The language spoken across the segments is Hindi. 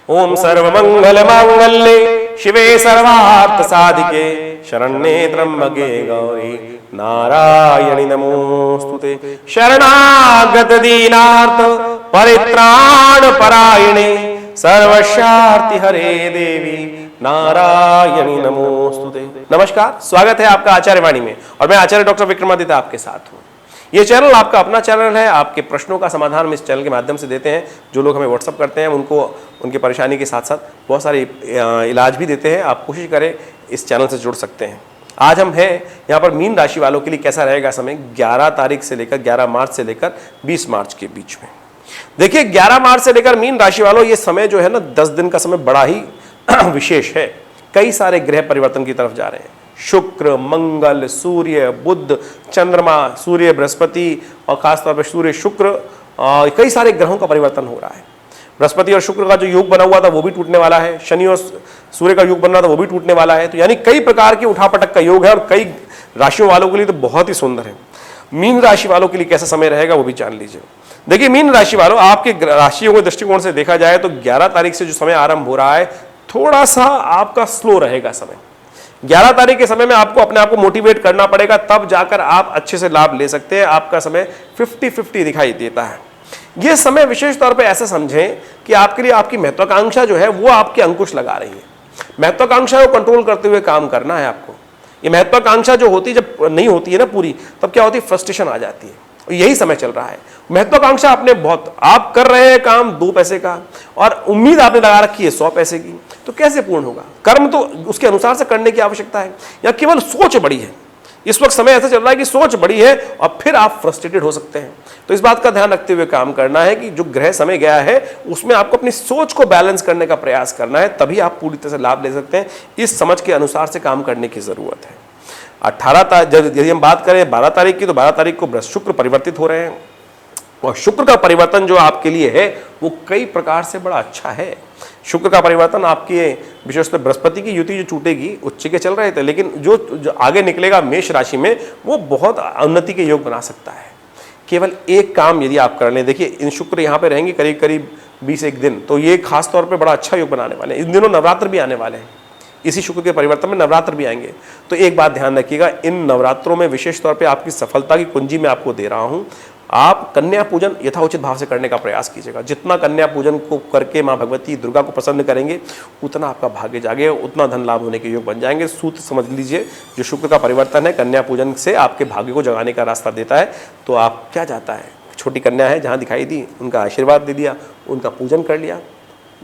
ओम सर्वमंगल मांगल्ये शिवे सर्वार्थ साधिके शरण्ये त्र्यंबके गौरी नारायणी नमोस्तुते। शरणागत दीनार्थ परित्राण परायणे सर्वस्यार्ति हरे देवी नारायणी नमोस्तुते। नमस्कार, स्वागत है आपका आचार्य वाणी में और मैं आचार्य डॉक्टर विक्रमादित्य आपके साथ हूँ। ये चैनल आपका अपना चैनल है। आपके प्रश्नों का समाधान हम इस चैनल के माध्यम से देते हैं। जो लोग हमें व्हाट्सअप करते हैं उनको उनकी परेशानी के साथ साथ बहुत सारे इलाज भी देते हैं। आप कोशिश करें इस चैनल से जुड़ सकते हैं। आज हम हैं यहाँ पर मीन राशि वालों के लिए कैसा रहेगा समय 11 तारीख से लेकर 11 मार्च से लेकर 20 मार्च के बीच में। देखिए 11 मार्च से लेकर मीन राशि वालों ये समय जो है ना 10 दिन का समय बड़ा ही विशेष है। कई सारे ग्रह परिवर्तन की तरफ जा रहे हैं। शुक्र, मंगल, सूर्य, बुध, चंद्रमा, सूर्य, बृहस्पति और खासतौर पर सूर्य, शुक्र, कई सारे ग्रहों का परिवर्तन हो रहा है। बृहस्पति और शुक्र का जो योग बना हुआ था वो भी टूटने वाला है। शनि और सूर्य का योग बन रहा था वो भी टूटने वाला है। तो यानी कई प्रकार के उठापटक का योग है और कई राशियों वालों के लिए तो बहुत ही सुंदर है। मीन राशि वालों के लिए कैसा समय रहेगा वो भी जान लीजिए। देखिए मीन राशि वालों, आपके राशियों के दृष्टिकोण से देखा जाए तो 11 तारीख से जो समय आरंभ हो रहा है थोड़ा सा आपका स्लो रहेगा समय। 11 तारीख के समय में आपको अपने आप को मोटिवेट करना पड़ेगा, तब जाकर आप अच्छे से लाभ ले सकते हैं। आपका समय 50-50 दिखाई देता है। यह समय विशेष तौर पे ऐसे समझें कि आपके लिए आपकी महत्वाकांक्षा जो है वो आपके अंकुश लगा रही है। महत्वाकांक्षा को कंट्रोल करते हुए काम करना है आपको। ये महत्वाकांक्षा जो होती है जब नहीं होती है ना पूरी, तब क्या होती है, फ्रस्ट्रेशन आ जाती है। यही समय चल रहा है। महत्वाकांक्षा आपने बहुत, आप कर रहे हैं काम 2 पैसे का और उम्मीद आपने लगा रखी है 100 पैसे की, तो कैसे पूर्ण होगा? कर्म तो उसके अनुसार से करने की आवश्यकता है या केवल सोच बड़ी है। इस वक्त समय ऐसा चल रहा है कि सोच बड़ी है और फिर आप फ्रस्ट्रेटेड हो सकते हैं। तो इस बात का ध्यान रखते हुए काम करना है कि जो ग्रह समय गया है उसमें आपको अपनी सोच को बैलेंस करने का प्रयास करना है, तभी आप पूरी तरह से लाभ ले सकते हैं। इस समझ के अनुसार से काम करने की जरूरत है। 18 तारीख यदि हम बात करें 12 तारीख की, तो 12 तारीख को शुक्र परिवर्तित हो रहे हैं और शुक्र का परिवर्तन जो आपके लिए है वो कई प्रकार से बड़ा अच्छा है। शुक्र का परिवर्तन आपके विशेषतः बृहस्पति की युति जो टूटेगी, उच्च के चल रहे थे, लेकिन जो आगे निकलेगा मेष राशि में वो बहुत उन्नति के योग बना सकता है। केवल एक काम यदि आप कर लें, देखिए इन शुक्र यहाँ पे रहेंगे करीब करीब 20 दिन, तो ये खास तौर पे बड़ा अच्छा योग बनाने वाले हैं। इन दिनों नवरात्र भी आने वाले हैं। इसी शुक्र के परिवर्तन में नवरात्र भी आएंगे। तो एक बात ध्यान रखिएगा, इन नवरात्रों में विशेष तौर पे आपकी सफलता की कुंजी मैं आपको दे रहा हूँ। आप कन्या पूजन यथाउचित भाव से करने का प्रयास कीजिएगा। जितना कन्या पूजन को करके माँ भगवती दुर्गा को प्रसन्न करेंगे उतना आपका भाग्य जागे, उतना धन लाभ होने के योग बन जाएंगे। सूत्र समझ लीजिए, जो शुक्र का परिवर्तन है कन्या पूजन से आपके भाग्य को जगाने का रास्ता देता है। तो आप क्या चाहता है, छोटी कन्या है जहाँ दिखाई दी उनका आशीर्वाद दे दिया, उनका पूजन कर लिया।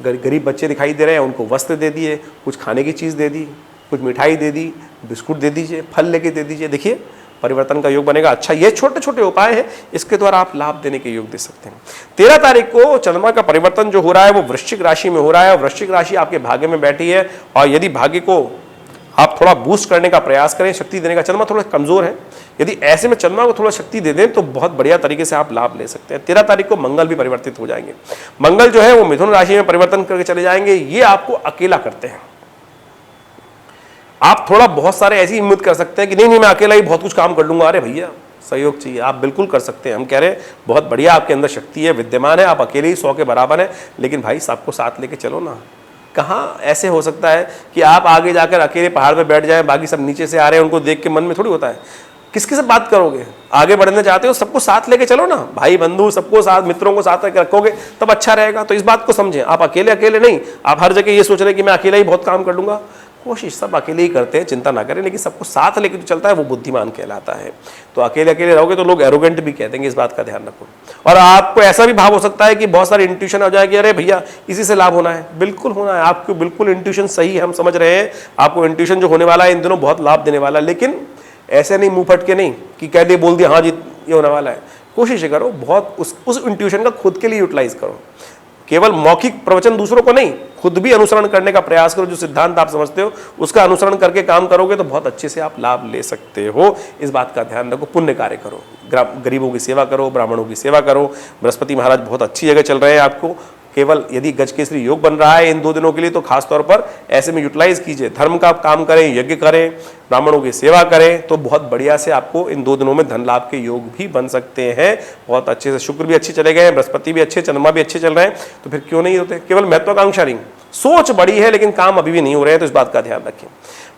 गरीब बच्चे दिखाई दे रहे हैं उनको वस्त्र दे दिए, कुछ खाने की चीज़ दे दी, कुछ मिठाई दे दी, बिस्कुट दे दीजिए, फल लेके दे दीजिए। देखिए परिवर्तन का योग बनेगा। अच्छा, ये छोटे छोटे उपाय हैं, इसके द्वारा आप लाभ देने के योग दे सकते हैं। 13 तारीख को चंद्रमा का परिवर्तन जो हो रहा है वो वृश्चिक राशि में हो रहा है और वृश्चिक राशि आपके भाग्य में बैठी है। और यदि भाग्य को आप थोड़ा बूस्ट करने का प्रयास करें, शक्ति देने का, चंद्रमा थोड़ा कमजोर है, यदि ऐसे में चंद्रमा को थोड़ा शक्ति दे दें तो बहुत बढ़िया तरीके से आप लाभ ले सकते हैं। 13 तारीख को मंगल भी परिवर्तित हो जाएंगे। मंगल जो है वो मिथुन राशि में परिवर्तन करके चले जाएंगे। ये आपको अकेला करते हैं। आप थोड़ा बहुत सारे ऐसी हिम्मत कर सकते हैं कि नहीं मैं अकेला ही बहुत कुछ काम कर लूंगा। अरे भैया सहयोग चाहिए, आप बिल्कुल कर सकते हैं। हम कह रहे हैं बहुत बढ़िया आपके अंदर शक्ति है, विद्यमान है, आप अकेले ही 100 के बराबर है, लेकिन भाई सबको साथ लेके चलो ना। कहाँ ऐसे हो सकता है कि आप आगे जाकर अकेले पहाड़ पे बैठ जाएं, बाकी सब नीचे से आ रहे हैं, उनको देख के मन में थोड़ी होता है। किसके से बात करोगे? आगे बढ़ना चाहते हो, सबको साथ लेके चलो ना, भाई बंधु सबको साथ, मित्रों को साथ रखोगे तब अच्छा रहेगा। तो इस बात को समझें, आप अकेले अकेले नहीं, आप हर जगह ये सोच रहे कि मैं अकेला ही बहुत काम कर लूंगा। कोशिश सब अकेले ही करते हैं, चिंता ना करें, लेकिन सबको साथ लेके जो चलता है वो बुद्धिमान कहलाता है। तो अकेले अकेले रहोगे तो लोग एरोगेंट भी कहते हैं, इस बात का ध्यान रखो। और आपको ऐसा भी भाव हो सकता है कि बहुत सारी इंट्यूशन हो जाए कि अरे भैया इसी से लाभ होना है। बिल्कुल होना है, आपको बिल्कुल इंट्यूशन सही है, हम समझ रहे हैं आपको इंट्यूशन जो होने वाला है इन दिनों बहुत लाभ देने वाला है, लेकिन ऐसे नहीं मुंह फट के नहीं कि कह दिए बोल दिया हाँ जी ये होने वाला है। कोशिश करो बहुत उस इंट्यूशन का खुद के लिए यूटिलाइज करो। केवल मौखिक प्रवचन दूसरों को नहीं, खुद भी अनुसरण करने का प्रयास करो। जो सिद्धांत आप समझते हो उसका अनुसरण करके काम करोगे तो बहुत अच्छे से आप लाभ ले सकते हो। इस बात का ध्यान रखो। पुण्य कार्य करो, गरीबों की सेवा करो, ब्राह्मणों की सेवा करो। बृहस्पति महाराज बहुत अच्छी जगह चल रहे हैं, आपको केवल यदि गजकेसरी योग बन रहा है इन 2 दिनों के लिए तो खास तौर पर ऐसे में यूटिलाइज कीजिए, धर्म का काम करें, यज्ञ करें, ब्राह्मणों की सेवा करें, तो बहुत बढ़िया से आपको इन 2 दिनों में धन लाभ के योग भी बन सकते हैं। बहुत अच्छे से शुक्र भी अच्छे चले गए हैं, बृहस्पति भी अच्छे, चंद्रमा भी अच्छे चल रहे हैं, तो फिर क्यों नहीं होते। केवल महत्वाकांक्षा नहीं, सोच बड़ी है लेकिन काम अभी भी नहीं हो रहे हैं, तो इस बात का ध्यान रखें।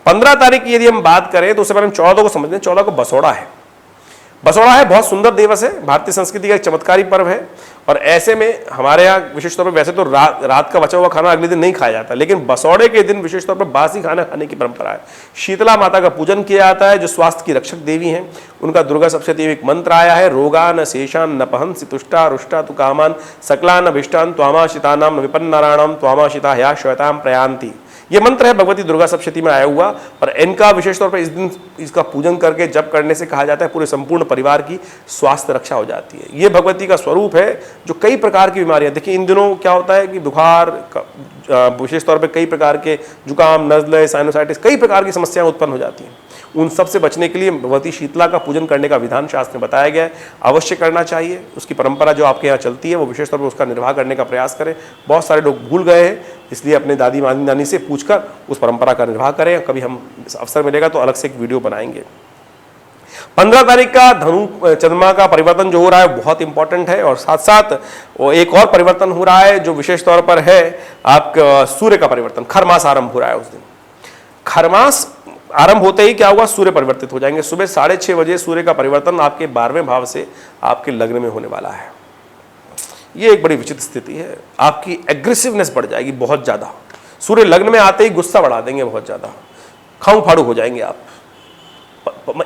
15 तारीख की यदि हम बात करें तो उससे पहले हम 14 को समझ लें। 14 को बसोड़ा है। बसोड़ा है बहुत सुंदर दिवस है, भारतीय संस्कृति का एक चमत्कारी पर्व है। और ऐसे में हमारे यहाँ विशेष तौर पर वैसे तो रात का बचा हुआ खाना अगले दिन नहीं खाया जाता, लेकिन बसौड़े के दिन विशेष तौर पर बासी खाना खाने की परंपरा है। शीतला माता का पूजन किया जाता है जो स्वास्थ्य की रक्षक देवी हैं। उनका दुर्गा सप्तशती एक मंत्र आया है, रोगान शेषान न पहंसि तुष्टा रुष्टा तु कामान सकलान अभिष्टान त्वामाशितानाम विपन्नाराणाम त्वामाशिता ह्या श्वेताम प्रयान्ति। ये मंत्र है भगवती दुर्गा सप्तशती में आया हुआ। और इनका विशेष तौर पर इस दिन इसका पूजन करके जप करने से कहा जाता है पूरे संपूर्ण परिवार की स्वास्थ्य रक्षा हो जाती है। ये भगवती का स्वरूप है जो कई प्रकार की बीमारियां, देखिए इन दिनों क्या होता है कि बुखार, विशेष तौर पे कई प्रकार के जुकाम, नज़ले, साइनोसाइटिस, कई प्रकार की समस्याएं उत्पन्न हो जाती हैं। उन सब से बचने के लिए भगवती शीतला का पूजन करने का विधान शास्त्र में बताया गया है, अवश्य करना चाहिए। उसकी परंपरा जो आपके यहाँ चलती है वो विशेष तौर पर उसका निर्वाह करने का प्रयास करें। बहुत सारे लोग भूल गए हैं, इसलिए अपने दादी नानी से पूछकर उस परंपरा का निर्वाह करें। कभी हम अवसर मिलेगा तो अलग से एक वीडियो बनाएंगे। 15 तारीख का धनु चंद्रमा का परिवर्तन जो हो रहा है बहुत इंपॉर्टेंट है। और साथ साथ वो एक और परिवर्तन हो रहा है जो विशेष तौर पर है आपका सूर्य का परिवर्तन, खरमास आरंभ हो रहा है उस दिन। खरमास आरंभ होते ही क्या होगा, सूर्य परिवर्तित हो जाएंगे। सुबह 6:30 बजे सूर्य का परिवर्तन आपके 12वें भाव से आपके लग्न में होने वाला है। ये एक बड़ी विचित्र स्थिति है, आपकी एग्रेसिवनेस बढ़ जाएगी बहुत ज्यादा। सूर्य लग्न में आते ही गुस्सा बढ़ा देंगे बहुत ज्यादा, खाऊ फाड़ू हो जाएंगे आप।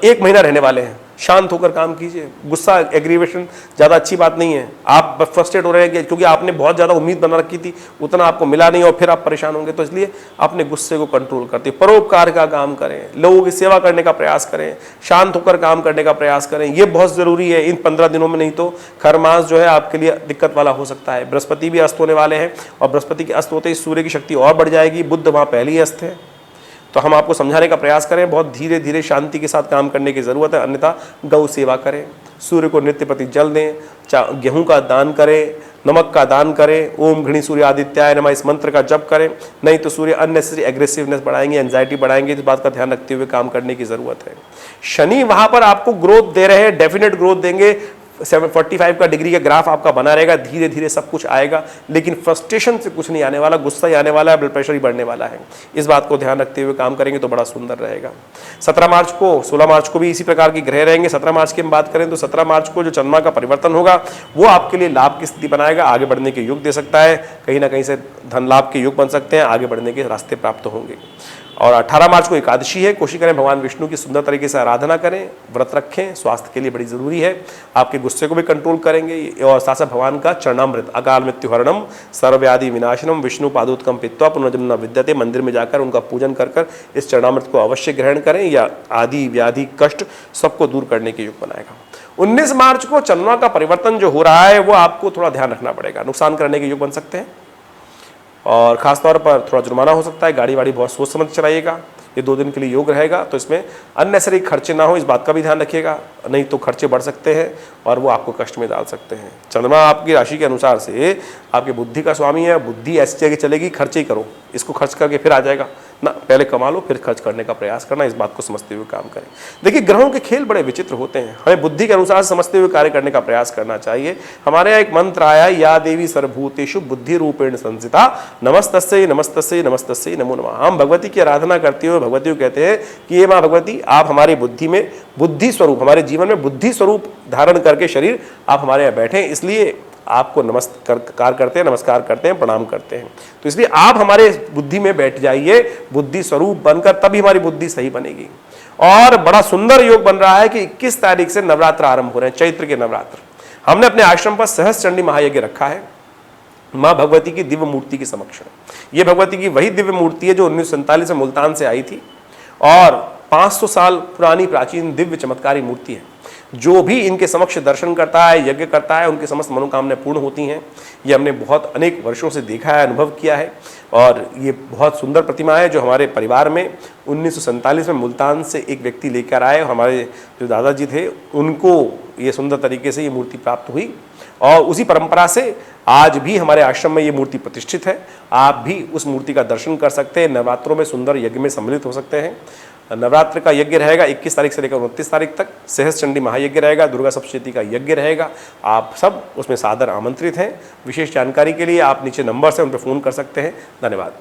1 महीना रहने वाले हैं, शांत होकर काम कीजिए। गुस्सा, एग्रीवेशन ज़्यादा अच्छी बात नहीं है। आप फ्रस्ट्रेट हो रहे हैं क्योंकि आपने बहुत ज़्यादा उम्मीद बना रखी थी, उतना आपको मिला नहीं और फिर आप परेशान होंगे, तो इसलिए अपने गुस्से को कंट्रोल करते परोपकार का काम करें, लोगों की सेवा करने का प्रयास करें, शांत होकर काम करने का प्रयास करें। ये बहुत ज़रूरी है इन 15 दिनों में, नहीं तो खरमास जो है आपके लिए दिक्कत वाला हो सकता है। बृहस्पति भी अस्त होने वाले हैं और बृहस्पति के अस्त होते ही सूर्य की शक्ति और बढ़ जाएगी। बुध वहाँ पहले ही अस्त है, तो हम आपको समझाने का प्रयास करें, बहुत धीरे धीरे शांति के साथ काम करने की जरूरत है। अन्यथा गौ सेवा करें, सूर्य को नित्य प्रति जल दें, गेहूं का दान करें, नमक का दान करें, ओम घृणी सूर्य आदित्याय नमः इस मंत्र का जप करें। नहीं तो सूर्य अननेसेसरी एग्रेसिवनेस बढ़ाएंगे, एंजाइटी बढ़ाएंगे। इस बात का ध्यान रखते हुए काम करने की जरूरत है। शनि वहां पर आपको ग्रोथ दे रहे हैं, डेफिनेट ग्रोथ देंगे। 745 का डिग्री का ग्राफ आपका बना रहेगा, धीरे धीरे सब कुछ आएगा, लेकिन फ्रस्ट्रेशन से कुछ नहीं आने वाला, गुस्सा ही आने वाला है, ब्लड प्रेशर ही बढ़ने वाला है। इस बात को ध्यान रखते हुए काम करेंगे तो बड़ा सुंदर रहेगा। 17 मार्च को, 16 मार्च को भी इसी प्रकार की ग्रह रहेंगे। 17 मार्च की हम बात करें तो 17 मार्च को जो चंद्रमा का परिवर्तन होगा वो आपके लिए लाभ की स्थिति बनाएगा, आगे बढ़ने के योग दे सकता है, कहीं ना कहीं से धन लाभ के योग बन सकते हैं, आगे बढ़ने के रास्ते प्राप्त होंगे। और 18 मार्च को एकादशी है। कोशिश करें भगवान विष्णु की सुंदर तरीके से आराधना करें, व्रत रखें, स्वास्थ्य के लिए बड़ी जरूरी है। आपके गुस्से को भी कंट्रोल करेंगे। और साथ साथ भगवान का चरणामृत, अकाल मृत्यु हरणम सर्वव्याधि विनाशनम विष्णु पादोत्कम पित्वा पुनर्जन्म न विद्यते, मंदिर में जाकर उनका पूजन कर इस चरणामृत को अवश्य ग्रहण करें। या आदि व्याधि कष्ट सबको दूर करने के योग बनाएगा। 19 मार्च को चंद्रमा का परिवर्तन जो हो रहा है वो आपको थोड़ा ध्यान रखना पड़ेगा, नुकसान करने के योग बन सकते हैं और खासतौर पर थोड़ा जुर्माना हो सकता है। गाड़ी वाड़ी बहुत सोच समझ चलाइएगा। ये 2 दिन के लिए योग रहेगा, तो इसमें अननेसेसरी खर्चे ना हो, इस बात का भी ध्यान रखिएगा, नहीं तो खर्चे बढ़ सकते हैं और वो आपको कष्ट में डाल सकते हैं। चंद्रमा आपकी राशि के अनुसार से आपकी बुद्धि का स्वामी है। बुद्धि ऐसी जगह चलेगी, खर्चे ही करो, इसको खर्च करके फिर आ जाएगा ना, पहले कमा लो फिर खर्च करने का प्रयास करना। इस बात को समझते हुए काम करें। देखिए ग्रहों के खेल बड़े विचित्र होते हैं, हमें बुद्धि के अनुसार समझते हुए कार्य करने का प्रयास करना चाहिए। हमारे यहाँ एक मंत्र आया, या देवी सर्वभूतेषु बुद्धि रूपेण संस्थिता नमस्तस्यै नमस्तस्यै नमस्तस्यै नमो नमः। हम भगवती की आराधना करते हुए भगवती को कहते हैं कि ये माँ भगवती, आप हमारी बुद्धि में बुद्धि स्वरूप, हमारे जीवन में बुद्धि स्वरूप धारण करके शरीर आप हमारे यहाँ बैठे, इसलिए आपको नमस्कार करते हैं, नमस्कार करते हैं, प्रणाम करते हैं। तो इसलिए आप हमारे बुद्धि में बैठ जाइए, बुद्धि स्वरूप बनकर, तभी हमारी बुद्धि सही बनेगी। और बड़ा सुंदर योग बन रहा है कि 21 तारीख से नवरात्र आरंभ हो रहे हैं, चैत्र के नवरात्र। हमने अपने आश्रम पर सहस्त्र चंडी महायज्ञ रखा है माँ भगवती की दिव्य मूर्ति के समक्ष। ये भगवती की वही दिव्य मूर्ति है जो 1947 में मुल्तान से आई थी और 500 साल पुरानी प्राचीन दिव्य चमत्कारी मूर्ति है। जो भी इनके समक्ष दर्शन करता है, यज्ञ करता है, उनकी समस्त मनोकामनाएं पूर्ण होती हैं। ये हमने बहुत अनेक वर्षों से देखा है, अनुभव किया है। और ये बहुत सुंदर प्रतिमा है जो हमारे परिवार में 1947 में मुल्तान से एक व्यक्ति लेकर आए। हमारे जो दादाजी थे उनको ये सुंदर तरीके से ये मूर्ति प्राप्त हुई और उसी परंपरा से आज भी हमारे आश्रम में ये मूर्ति प्रतिष्ठित है। आप भी उस मूर्ति का दर्शन कर सकते हैं, नवरात्रों में सुंदर यज्ञ में सम्मिलित हो सकते हैं। नवरात्र का यज्ञ रहेगा 21 तारीख से लेकर 29 तारीख तक। सहस्त्र चंडी महायज्ञ रहेगा, दुर्गा सप्तशती का यज्ञ रहेगा। आप सब उसमें सादर आमंत्रित हैं। विशेष जानकारी के लिए आप नीचे नंबर से उन पर फ़ोन कर सकते हैं। धन्यवाद।